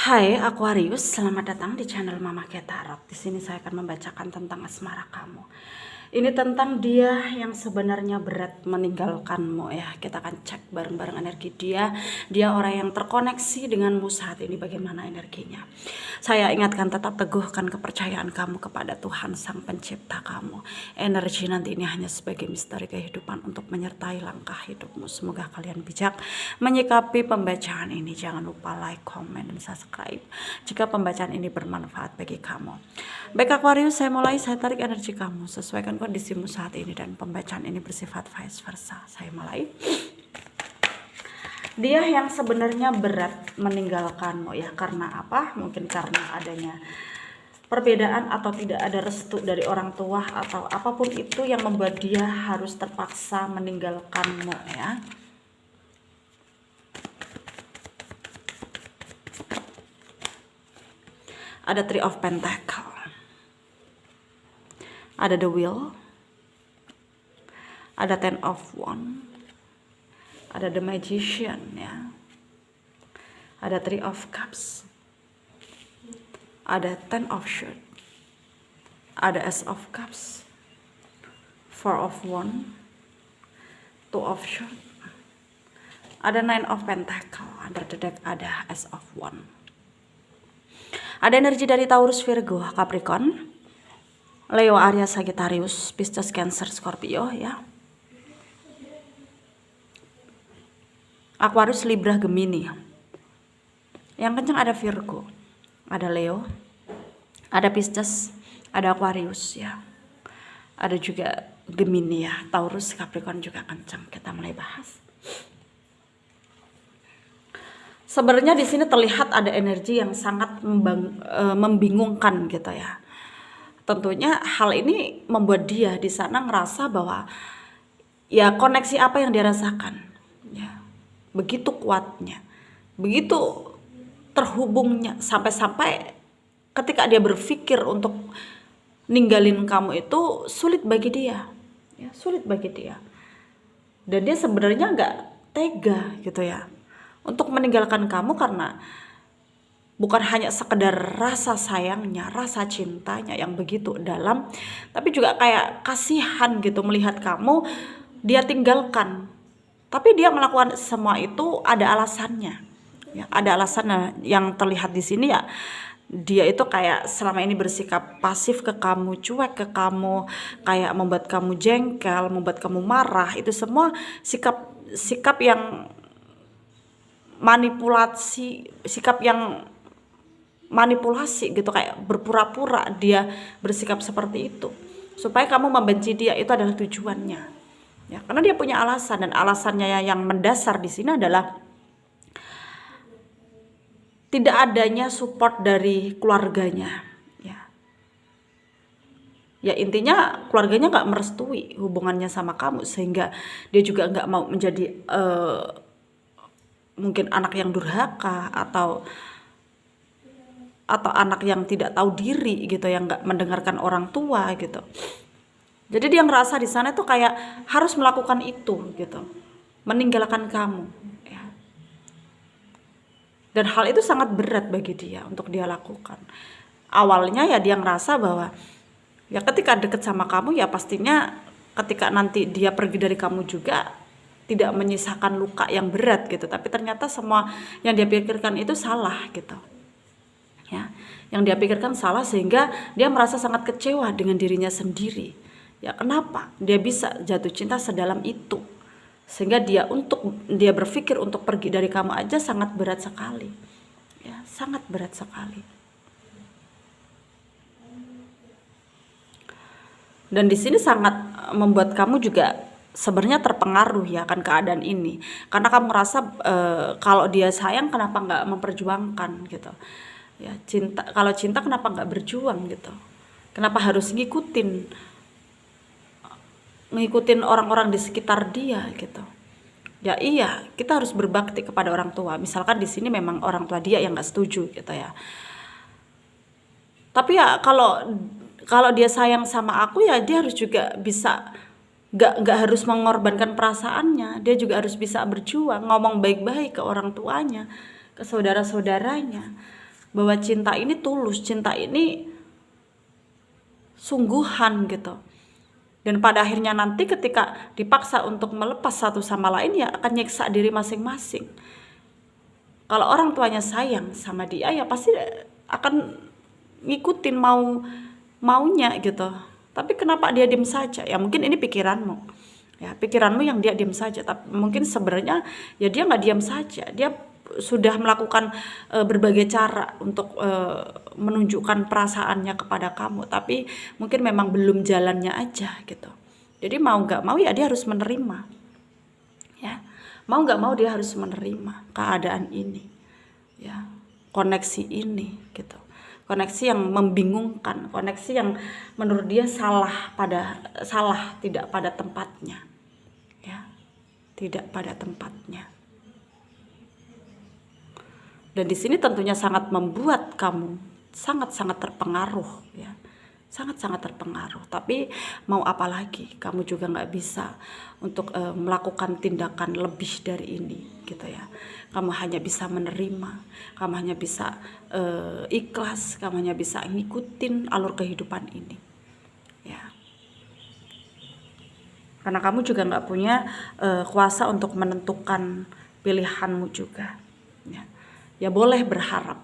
Hai Aquarius, selamat datang di channel Mama Ketarot. Di sini saya akan membacakan tentang asmara kamu. Ini tentang dia yang sebenarnya berat meninggalkanmu ya. Kita akan cek bareng-bareng energi dia. Dia orang yang terkoneksi denganmu saat ini, bagaimana energinya. Saya ingatkan, tetap teguhkan kepercayaan kamu kepada Tuhan Sang Pencipta kamu. Energi nanti ini hanya sebagai misteri kehidupan untuk menyertai langkah hidupmu. Semoga kalian bijak menyikapi pembacaan ini. Jangan lupa like, comment, dan subscribe jika pembacaan ini bermanfaat bagi kamu. Baik Aquarius, saya mulai. Saya tarik energi kamu, sesuaikan kondisimu saat ini, dan pembacaan ini bersifat vice versa. Saya mulai. Dia yang sebenarnya berat meninggalkanmu ya, karena apa? Mungkin karena adanya perbedaan atau tidak ada restu dari orang tua atau apapun itu yang membuat dia harus terpaksa meninggalkanmu ya. Ada Three of Pentacle, ada The Wheel, ada Ten of Wands, ada The Magician ya, ada Three of Cups, ada Ten of Swords, ada Ace of Cups, Four of Wands, Two of Swords, ada Nine of Pentacle, under the deck ada Ace of Wands. Ada energi dari Taurus, Virgo, Capricorn, Leo, Aries, Sagittarius, Pisces, Cancer, Scorpio ya. Aquarius, Libra, Gemini. Yang kencang ada Virgo, ada Leo, ada Pisces, ada Aquarius ya. Ada juga Gemini ya. Taurus, Capricorn juga kencang. Kita mulai bahas. Sebenarnya di sini terlihat ada energi yang sangat membingungkan gitu ya. Tentunya hal ini membuat dia di sana ngerasa bahwa ya koneksi apa yang dia rasakan ya, begitu kuatnya, begitu terhubungnya, sampai-sampai ketika dia berpikir untuk ninggalin kamu itu sulit bagi dia ya, sulit bagi dia. Dan dia sebenarnya nggak tega gitu ya untuk meninggalkan kamu, karena bukan hanya sekedar rasa sayangnya, rasa cintanya yang begitu dalam, tapi juga kayak kasihan gitu melihat kamu dia tinggalkan. Tapi dia melakukan semua itu ada alasannya. Ya, ada alasan yang terlihat di sini ya. Dia itu kayak selama ini bersikap pasif ke kamu, cuek ke kamu, kayak membuat kamu jengkel, membuat kamu marah. Itu semua sikap yang manipulasi, sikap yang manipulasi gitu, kayak berpura-pura dia bersikap seperti itu supaya kamu membenci dia. Itu adalah tujuannya ya, karena dia punya alasan, dan alasannya yang mendasar di sini adalah tidak adanya support dari keluarganya ya. Intinya keluarganya nggak merestui hubungannya sama kamu, sehingga dia juga nggak mau menjadi mungkin anak yang durhaka atau anak yang tidak tahu diri gitu, yang nggak mendengarkan orang tua gitu. Jadi dia ngerasa di sana tuh kayak harus melakukan itu gitu, meninggalkan kamu ya. Dan hal itu sangat berat bagi dia untuk dia lakukan. Awalnya ya dia ngerasa bahwa ya ketika deket sama kamu ya pastinya ketika nanti dia pergi dari kamu juga tidak menyisakan luka yang berat gitu. Tapi ternyata semua yang dia pikirkan itu salah gitu ya. Yang dia pikirkan salah, sehingga dia merasa sangat kecewa dengan dirinya sendiri ya. Kenapa dia bisa jatuh cinta sedalam itu, sehingga dia berpikir untuk pergi dari kamu aja sangat berat sekali ya, sangat berat sekali. Dan di sini sangat membuat kamu juga sebenarnya terpengaruh ya akan keadaan ini, karena kamu ngerasa kalau dia sayang kenapa nggak memperjuangkan gitu ya. Kalau cinta kenapa nggak berjuang gitu, kenapa harus ngikutin orang-orang di sekitar dia gitu ya. Iya, kita harus berbakti kepada orang tua. Misalkan di sini memang orang tua dia yang nggak setuju gitu ya, tapi ya kalau dia sayang sama aku ya dia harus juga bisa, nggak harus mengorbankan perasaannya. Dia juga harus bisa berjuang, ngomong baik-baik ke orang tuanya, ke saudara-saudaranya, bahwa cinta ini tulus, cinta ini sungguhan gitu. Dan pada akhirnya nanti ketika dipaksa untuk melepas satu sama lain, ya akan nyiksa diri masing-masing. Kalau orang tuanya sayang sama dia, ya pasti akan ngikutin maunya gitu. Tapi kenapa dia diem saja? Ya mungkin ini pikiranmu. Ya, pikiranmu yang dia diem saja. Tapi mungkin sebenarnya ya dia nggak diem saja. Dia sudah melakukan berbagai cara untuk menunjukkan perasaannya kepada kamu. Tapi mungkin memang belum jalannya aja gitu. Jadi mau nggak mau ya dia harus menerima. Ya, mau nggak mau dia harus menerima keadaan ini. Ya, koneksi ini gitu. Koneksi yang membingungkan, koneksi yang menurut dia salah tidak pada tempatnya. Ya, tidak pada tempatnya. Dan di sini tentunya sangat membuat kamu sangat-sangat terpengaruh, ya. Sangat-sangat terpengaruh. Tapi mau apa lagi? Kamu juga nggak bisa untuk melakukan tindakan lebih dari ini, gitu ya. Kamu hanya bisa menerima, kamu hanya bisa ikhlas, kamu hanya bisa ngikutin alur kehidupan ini, ya. Karena kamu juga nggak punya kuasa untuk menentukan pilihanmu juga, ya. Ya boleh berharap,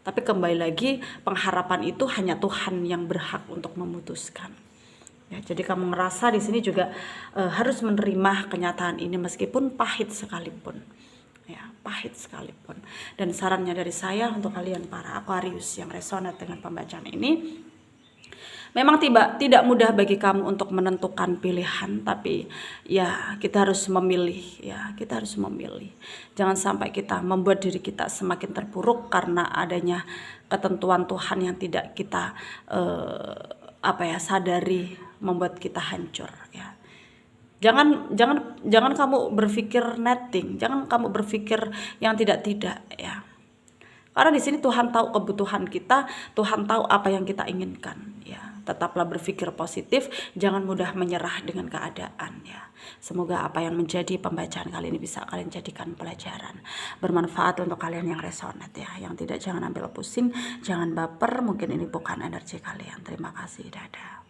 tapi kembali lagi pengharapan itu hanya Tuhan yang berhak untuk memutuskan. Ya, jadi kamu ngerasa di sini juga harus menerima kenyataan ini meskipun pahit sekalipun. Ya, pahit sekalipun. Dan sarannya dari saya untuk kalian para Aquarius yang resonate dengan pembacaan ini, memang tidak mudah bagi kamu untuk menentukan pilihan, tapi ya kita harus memilih, ya kita harus memilih. Jangan sampai kita membuat diri kita semakin terpuruk karena adanya ketentuan Tuhan yang tidak kita sadari, membuat kita hancur, ya. Jangan kamu berpikir netting, jangan kamu berpikir yang tidak, ya. Karena di sini Tuhan tahu kebutuhan kita, Tuhan tahu apa yang kita inginkan, ya. Tetaplah berpikir positif, jangan mudah menyerah dengan keadaan, ya. Semoga apa yang menjadi pembacaan kali ini bisa kalian jadikan pelajaran, bermanfaat untuk kalian yang resonate, ya. Yang tidak jangan ambil pusing, jangan baper, mungkin ini bukan energi kalian. Terima kasih, dadah.